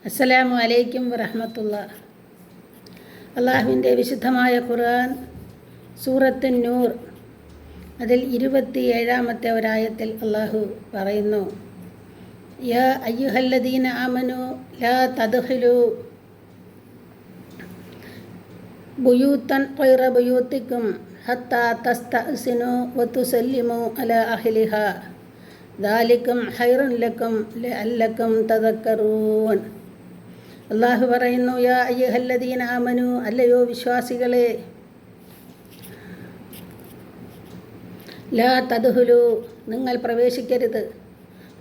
അസ്സലാമു അലൈക്കും വറഹ്മത്തുള്ളാഹി. അള്ളാഹുവിൻ്റെ വിശുദ്ധമായ ഖുർആൻ സൂറത്തുൻ നൂർ അതിൽ 27-ാമത്തെ ഒരായത്തിൽ അള്ളാഹു പറയുന്നു, യാ അയ്യുഹല്ലദീന ആമനു ലാ തദ്ഖുലു ബുയൂതൻ ഖൈറ ബുയൂതിക്കും ഹത്താ തസ്തഅ്സിനു വതുസല്ലിമു അലാ അഹ്ലിഹാ ദാലികും ഖൈറുൻ ലക്കും ലഅല്ലക്കും തദക്കറൂൻ. അള്ളാഹു പറയുന്നു, യാ അയ്യുഹല്ലദീന ആമനു, അല്ലയോ വിശ്വാസികളെ, ലാ തദ്ഖുലു, നിങ്ങൾ പ്രവേശിക്കരുത്,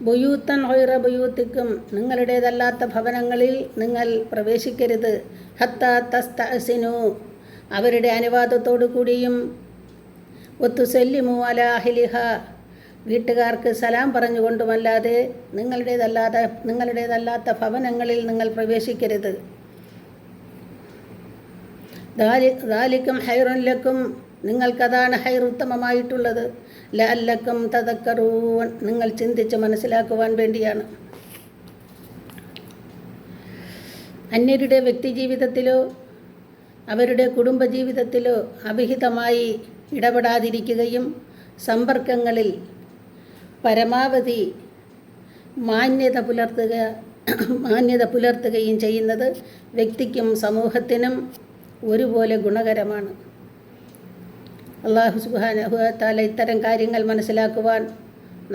ബുയൂത്തൻ ഖൈറ ബുയൂത്തിക്കും, നിങ്ങളുടേതല്ലാത്ത ഭവനങ്ങളിൽ നിങ്ങൾ പ്രവേശിക്കരുത്, ഹത്താ തസ്തഅ്സിനു, അവരുടെ അനുവാദത്തോടു കൂടിയും, വതുസല്ലിമു അലാ അഹ്ലിഹാ, വീട്ടുകാർക്ക് സലാം പറഞ്ഞുകൊണ്ടുമല്ലാതെ നിങ്ങളുടേതല്ലാത്ത ഭവനങ്ങളിൽ നിങ്ങൾ പ്രവേശിക്കരുത്. ദാലിക്കും ഹൈറുൻ ലക്കും, നിങ്ങൾക്കതാണ് ഹൈർ ഉത്തമമായിട്ടുള്ളത്, ലഅല്ലക്കും തദക്കറൂൻ, നിങ്ങൾ ചിന്തിച്ച് മനസ്സിലാക്കുവാൻ വേണ്ടിയാണ്. അന്യരുടെ വ്യക്തിജീവിതത്തിലോ അവരുടെ കുടുംബജീവിതത്തിലോ അവിഹിതമായി ഇടപെടാതിരിക്കുകയും സമ്പർക്കങ്ങളിൽ പരമാവധി മാന്യത പുലർത്തുകയും ചെയ്യുന്നത് വ്യക്തിക്കും സമൂഹത്തിനും ഒരുപോലെ ഗുണകരമാണ്. അല്ലാഹു സുബ്ഹാനഹു വ തആല ഇത്തരം കാര്യങ്ങൾ മനസ്സിലാക്കുവാൻ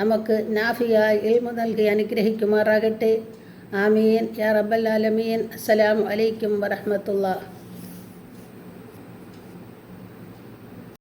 നമുക്ക് നാഫിയായ ഇൽമു നൽകി അനുഗ്രഹിക്കുമാറാകട്ടെ. ആമീൻ യാ റബ്ബൽ ആലമീൻ. അസ്സലാമു അലൈക്കും വറഹ്മത്തുള്ളാഹി.